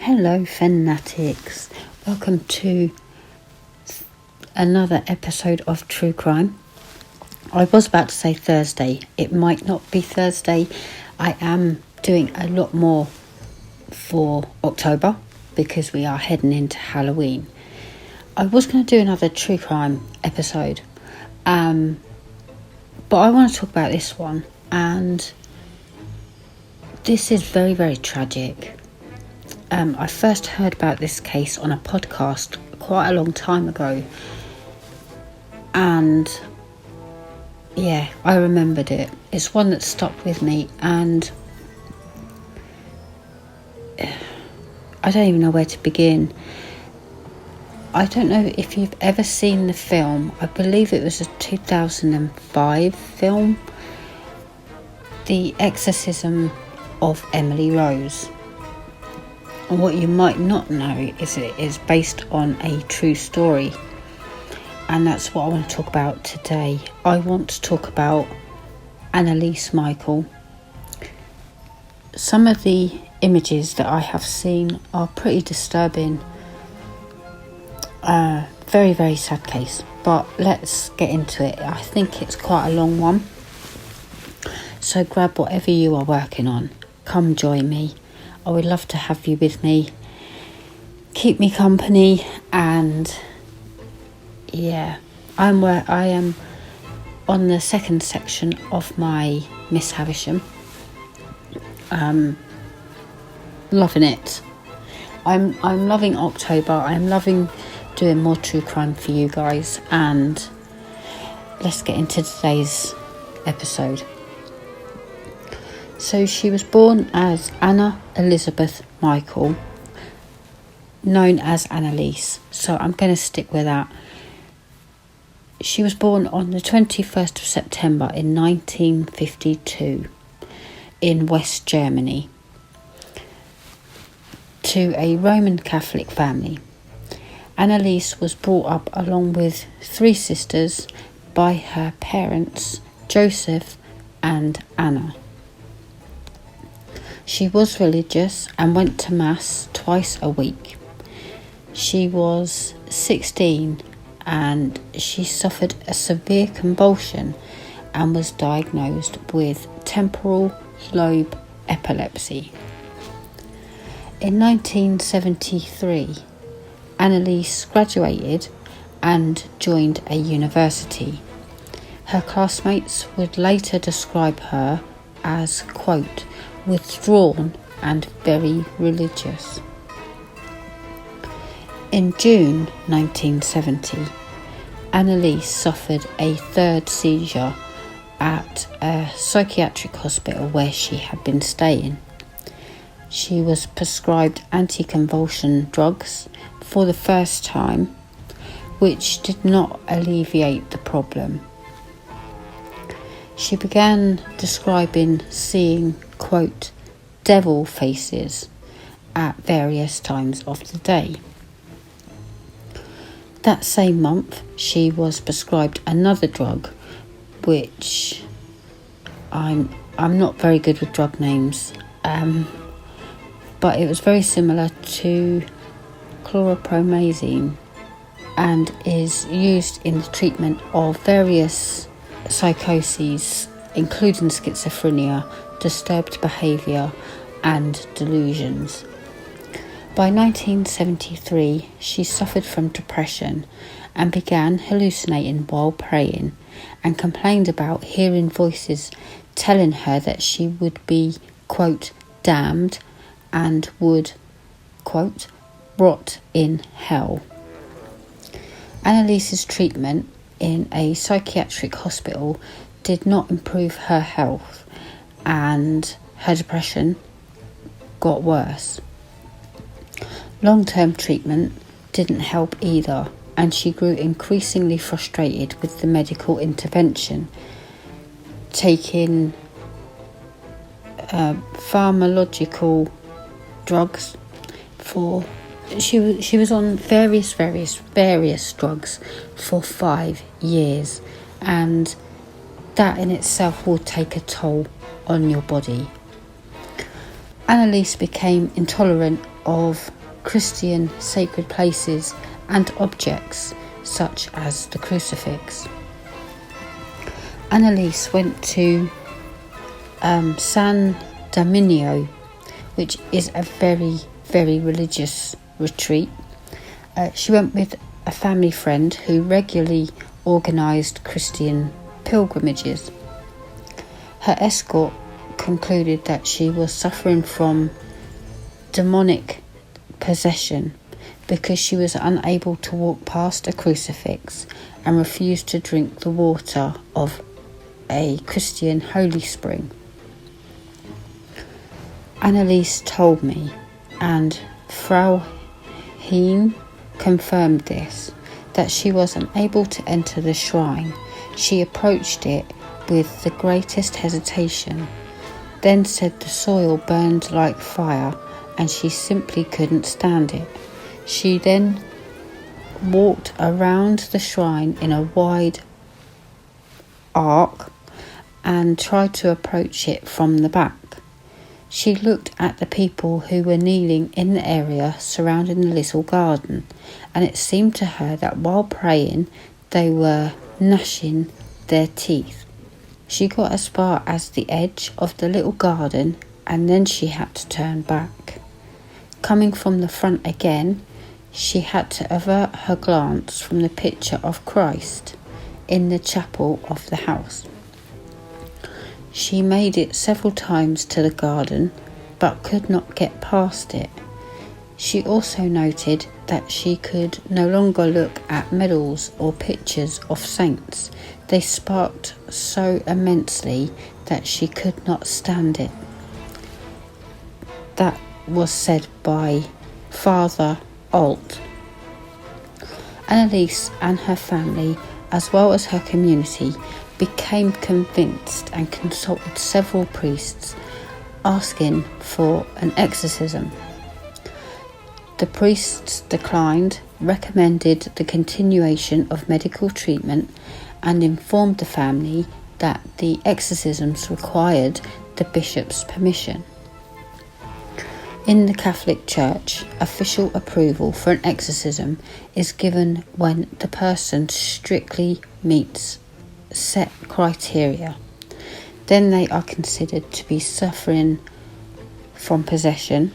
Hello fanatics, welcome to another episode of True Crime. I was about to say Thursday, it might not be Thursday. I am doing a lot more for October because we are heading into Halloween. I was going to do another True Crime episode, but I want to talk about this one, and this is very, very tragic. I first heard about this case on a podcast quite a long time ago, and yeah, I remembered it. It's one that stuck with me, and I don't even know where to begin. I don't know if you've ever seen the film. I believe it was a 2005 film, The Exorcism of Emily Rose. And what you might not know is it is based on a true story, and that's what I want to talk about today. I want to talk about Annalise Michael. Some of the images that I have seen are pretty disturbing. Very, very sad case, but let's get into it. I think it's quite a long one, so grab whatever you are working on. Come join me. I would love to have you with me. Keep me company, and yeah, I am on the second section of my Miss Havisham. Loving it. I'm loving October. I'm loving doing more true crime for you guys, and let's get into today's episode. So she was born as Anna Elizabeth Michael, known as Annalise, so I'm going to stick with that. She was born on the 21st of September in 1952 in West Germany to a Roman Catholic family. Annalise was brought up along with three sisters by her parents, Joseph and Anna. She was religious and went to Mass twice a week. She was 16 and she suffered a severe convulsion and was diagnosed with temporal lobe epilepsy. In 1973, Annalise graduated and joined a university. Her classmates would later describe her as, quote, withdrawn and very religious. In June 1970, Annalise suffered a third seizure at a psychiatric hospital where she had been staying. She was prescribed anticonvulsant drugs for the first time, which did not alleviate the problem. She began describing seeing, quote, devil faces at various times of the day. That same month, she was prescribed another drug, which I'm not very good with drug names, but it was very similar to chlorpromazine and is used in the treatment of various psychoses, including schizophrenia, disturbed behaviour and delusions. By 1973, she suffered from depression and began hallucinating while praying, and complained about hearing voices telling her that she would be, quote, damned and would, quote, rot in hell. Annalise's treatment in a psychiatric hospital did not improve her health, and her depression got worse. Long-term treatment didn't help either, and she grew increasingly frustrated with the medical intervention, taking pharmacological drugs for she was on various drugs for 5 years, and that in itself will take a toll on your body. Annalise became intolerant of Christian sacred places and objects such as the crucifix. Annalise went to San Domingo, which is a very, very religious retreat. She went with a family friend who regularly organised Christian pilgrimages. Her escort concluded that she was suffering from demonic possession because she was unable to walk past a crucifix and refused to drink the water of a Christian holy spring. Annalise told me, and Frau Heen confirmed this, that she was unable to enter the shrine. She approached it with the greatest hesitation, then said the soil burned like fire and she simply couldn't stand it. She then walked around the shrine in a wide arc and tried to approach it from the back. She looked at the people who were kneeling in the area surrounding the little garden, and it seemed to her that while praying they were gnashing their teeth. She got as far as the edge of the little garden and then she had to turn back. Coming from the front again, she had to avert her glance from the picture of Christ in the chapel of the house. She made it several times to the garden, but could not get past it. She also noted that she could no longer look at medals or pictures of saints. They sparkled so immensely that she could not stand it. That was said by Father Alt. Annalise and her family, as well as her community, became convinced and consulted several priests asking for an exorcism. The priests declined, recommended the continuation of medical treatment, and informed the family that the exorcisms required the bishop's permission. In the Catholic Church, official approval for an exorcism is given when the person strictly meets set criteria. Then they are considered to be suffering from possession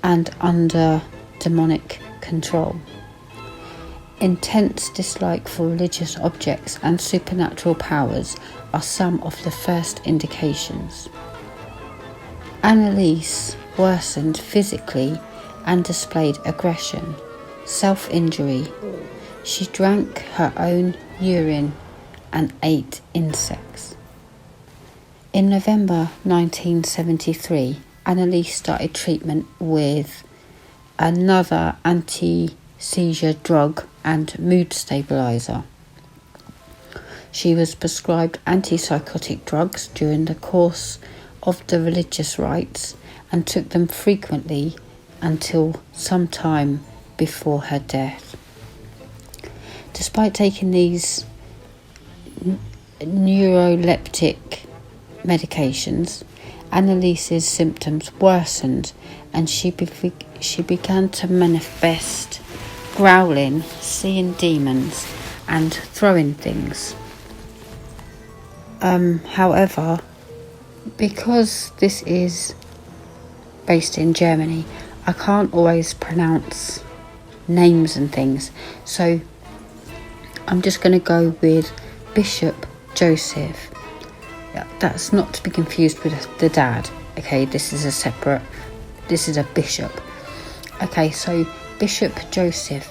and under demonic control. Intense dislike for religious objects and supernatural powers are some of the first indications. Annalise worsened physically and displayed aggression, self-injury. She drank her own urine and ate insects. In November 1973, Annalise started treatment with another anti-seizure drug and mood stabilizer. She was prescribed antipsychotic drugs during the course of the religious rites and took them frequently until some time before her death. Despite taking these neuroleptic medications, Annalise's symptoms worsened and she began to manifest growling, seeing demons and throwing things. However, because this is based in Germany, I can't always pronounce names and things, so I'm just going to go with Bishop Joseph. That's not to be confused with the dad, okay? This is a bishop. Okay, so Bishop Joseph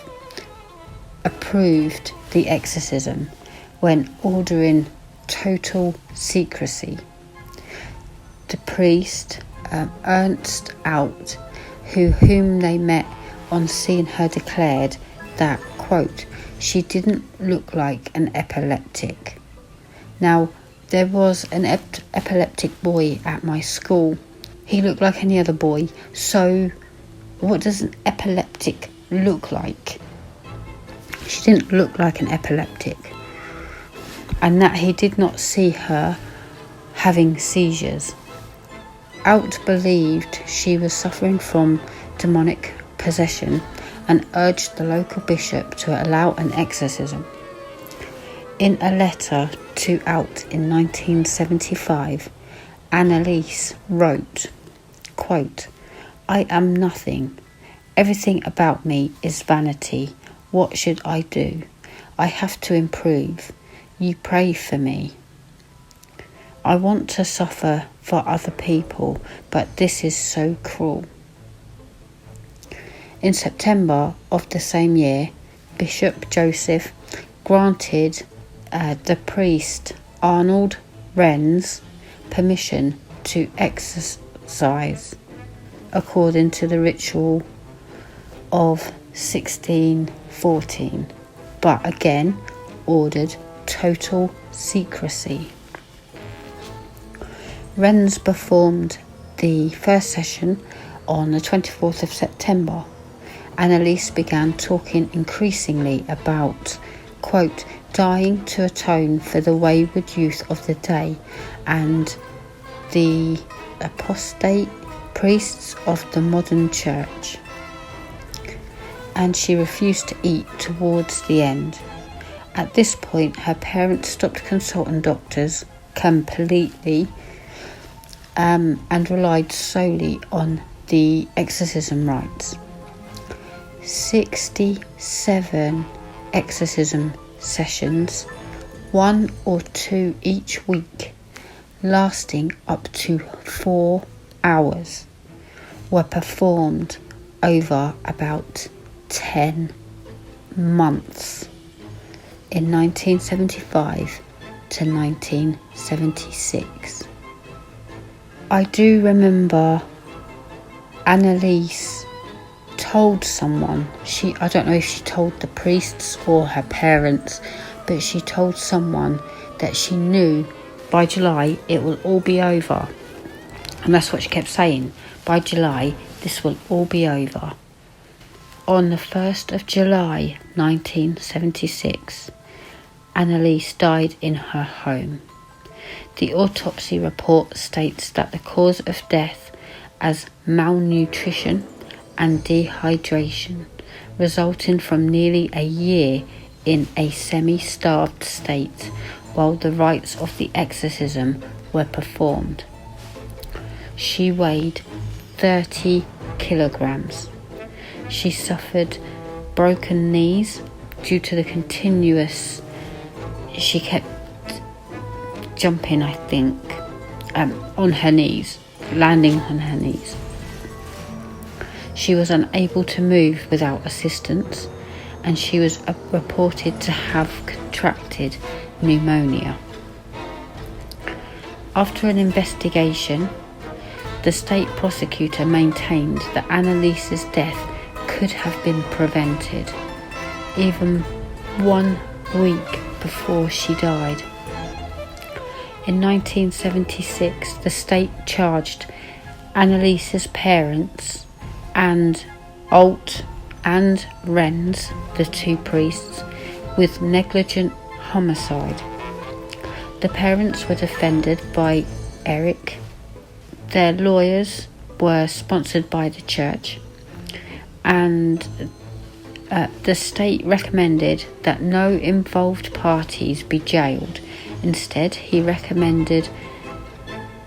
approved the exorcism when ordering total secrecy. The priest, Ernst Out, whom they met on seeing her, declared that, quote, she didn't look like an epileptic. Now, there was an epileptic boy at my school. He looked like any other boy. So, what does an epileptic look like? She didn't look like an epileptic. And that he did not see her having seizures. Out believed she was suffering from demonic possession and urged the local bishop to allow an exorcism. In a letter to Out in 1975, Anneliese wrote, quote, "I am nothing. Everything about me is vanity. What should I do? I have to improve. You pray for me. I want to suffer for other people, but this is so cruel." In September of the same year, Bishop Joseph granted the priest Arnold Renz permission to exorcise according to the ritual of 1614, but again ordered total secrecy. Renz performed the first session on the 24th of September. Anneliese began talking increasingly about, quote, dying to atone for the wayward youth of the day and the apostate priests of the modern church. And she refused to eat towards the end. At this point, her parents stopped consulting doctors completely and relied solely on the exorcism rites. 67 exorcism sessions, 1 or 2 each week, lasting up to 4 hours, were performed over about 10 months in 1975 to 1976. I do remember Anneliese told someone, I don't know if she told the priests or her parents, but she told someone that she knew by July it will all be over. And that's what she kept saying. By July, this will all be over. On the 1st of July 1976, Anneliese died in her home. The autopsy report states that the cause of death as malnutrition and dehydration, resulting from nearly a year in a semi-starved state while the rites of the exorcism were performed. She weighed 30 kilograms. She suffered broken knees due to the continuous... She kept jumping, I think, on her knees, landing on her knees. She was unable to move without assistance, and she was reported to have contracted pneumonia. After an investigation, the state prosecutor maintained that Anneliese's death could have been prevented, even 1 week before she died. In 1976, the state charged Anneliese's parents and Alt and Renz, the 2 priests, with negligent homicide. The parents were defended by Eric. Their lawyers were sponsored by the church, and the state recommended that no involved parties be jailed. Instead, he recommended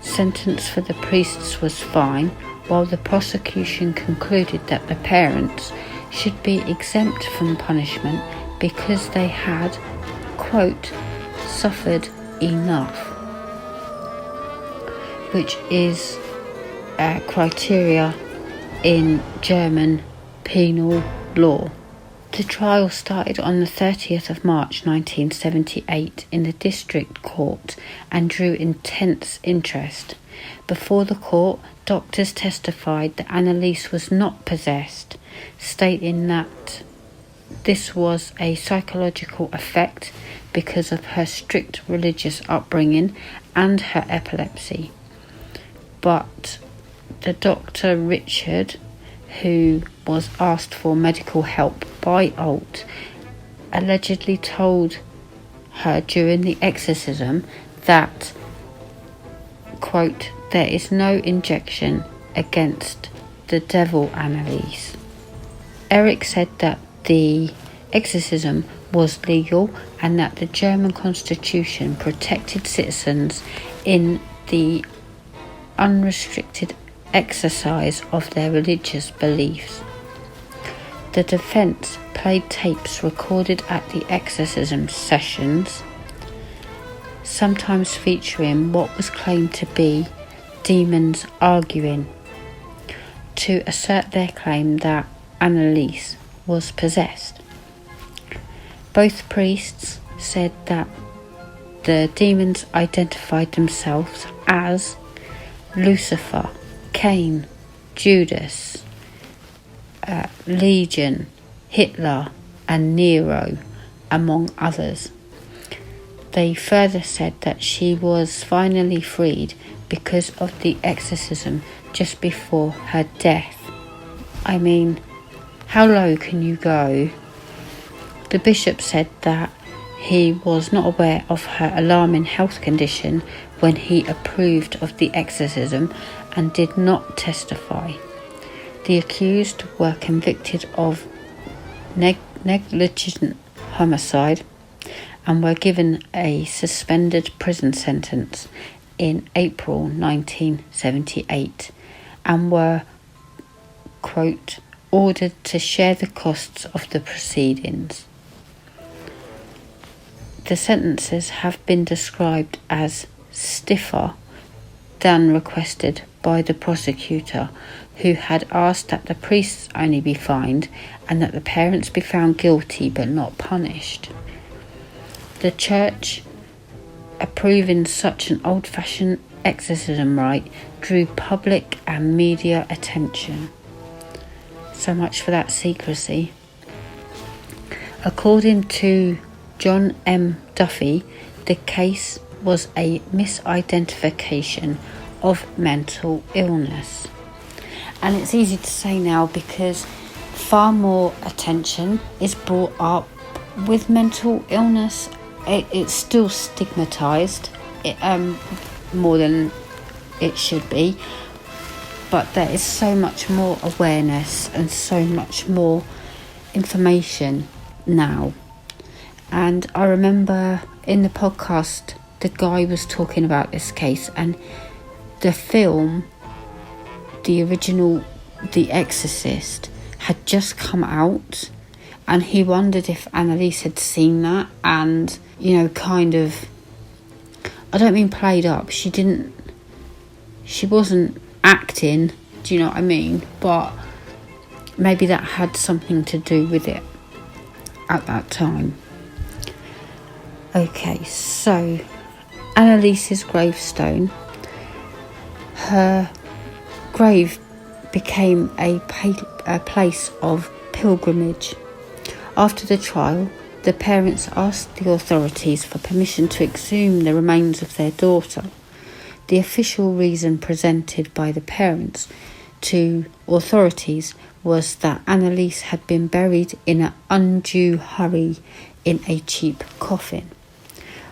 sentence for the priests was fine, while the prosecution concluded that the parents should be exempt from punishment because they had, quote, suffered enough, which is a criteria in German penal law. The trial started on the 30th of March 1978 in the district court and drew intense interest. Before the court, doctors testified that Anneliese was not possessed, stating that this was a psychological effect because of her strict religious upbringing and her epilepsy. But the Dr. Richard, who was asked for medical help by Alt, allegedly told her during the exorcism that, quote, there is no injection against the devil, Anneliese. Eric said that the exorcism was legal and that the German constitution protected citizens in the unrestricted exercise of their religious beliefs. The defence played tapes recorded at the exorcism sessions, sometimes featuring what was claimed to be demons arguing, to assert their claim that Anneliese was possessed. Both priests said that the demons identified themselves as Lucifer, Cain, Judas, Legion, Hitler and Nero, among others. They further said that she was finally freed because of the exorcism just before her death. I mean, how low can you go? The bishop said that he was not aware of her alarming health condition when he approved of the exorcism and did not testify. The accused were convicted of negligent homicide and were given a suspended prison sentence in April 1978 and were, quote, ordered to share the costs of the proceedings. The sentences have been described as stiffer than requested by the prosecutor, who had asked that the priests only be fined and that the parents be found guilty but not punished. The church, approving such an old-fashioned exorcism rite, drew public and media attention. So much for that secrecy. According to John M. Duffy, the case was a misidentification of mental illness. And it's easy to say now because far more attention is brought up with mental illness. It's still stigmatised more than it should be, but there is so much more awareness and so much more information now. And I remember in the podcast the guy was talking about this case, and the film, the original The Exorcist, had just come out, and he wondered if Anneliese had seen that and, kind of, I don't mean played up, she wasn't acting, do you know what I mean? But maybe that had something to do with it at that time. Okay, so Anneliese's gravestone, her grave became a place of pilgrimage. After the trial, the parents asked the authorities for permission to exhume the remains of their daughter. The official reason presented by the parents to authorities was that Anneliese had been buried in an undue hurry in a cheap coffin.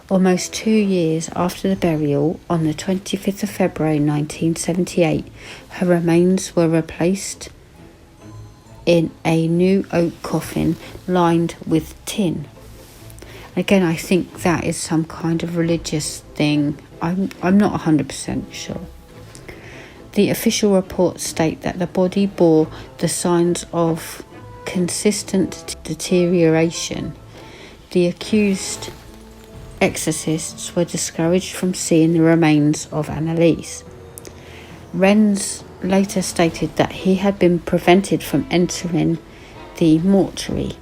Almost 2 years after the burial, on the 25th of February 1978, her remains were replaced in a new oak coffin lined with tin. Again, I think that is some kind of religious thing. I'm not 100% sure. The official reports state that the body bore the signs of consistent deterioration. The accused exorcists were discouraged from seeing the remains of Anneliese. Renz later stated that he had been prevented from entering the mortuary.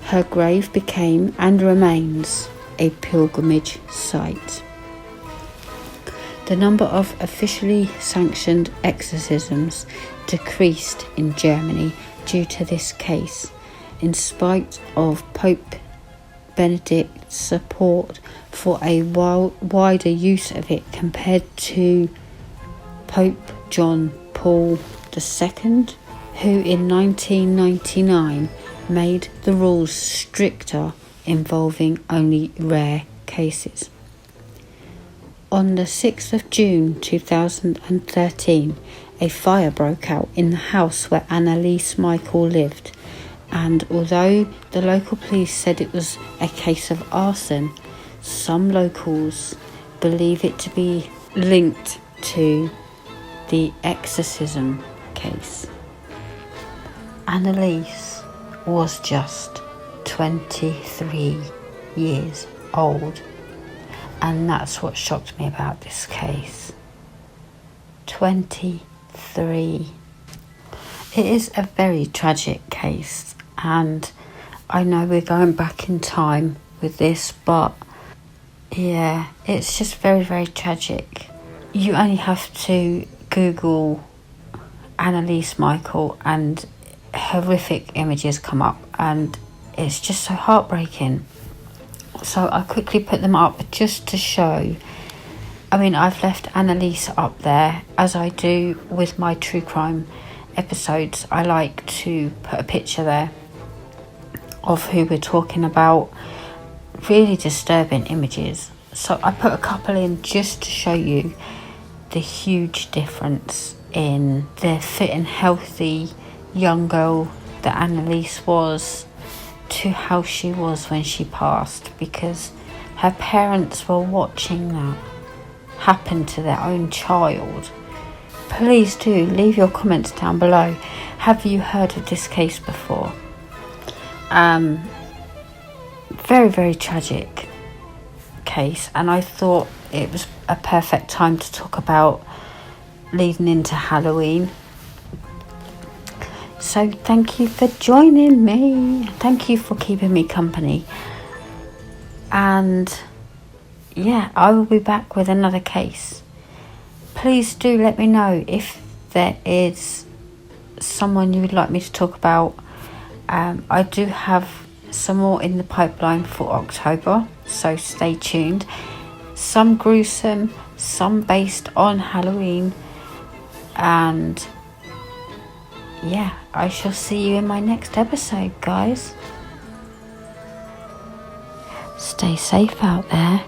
Her grave became and remains a pilgrimage site. The number of officially sanctioned exorcisms decreased in Germany due to this case, in spite of Pope Benedict's support for a wider use of it compared to Pope John Paul II, who in 1999 made the rules stricter, involving only rare cases. On the 6th of June 2013, a fire broke out in the house where Anneliese Michael lived. And although the local police said it was a case of arson, some locals believe it to be linked to the exorcism case. Annalise was just 23 years old, and that's what shocked me about this case. 23. It is a very tragic case, and I know we're going back in time with this, but yeah, it's just very, very tragic. You only have to Google Annalise Michael and horrific images come up, and it's just so heartbreaking. So I quickly put them up just to show. I mean, I've left Annalise up there, as I do with my true crime episodes. I like to put a picture there of who we're talking about. Really disturbing images. So I put a couple in just to show you the huge difference in the fit and healthy young girl that Annalise was to how she was when she passed, because her parents were watching that happen to their own child. Please do leave your comments down below. Have you heard of this case before? Very, very tragic case, and I thought it was a perfect time to talk about leading into Halloween. So thank you for joining me. Thank you for keeping me company. And yeah, I will be back with another case. Please do let me know if there is someone you would like me to talk about. I do have some more in the pipeline for October, so stay tuned. Some gruesome, some based on Halloween, and yeah, I shall see you in my next episode, guys. Stay safe out there.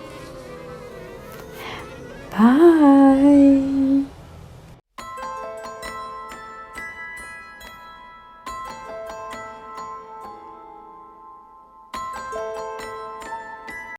Bye.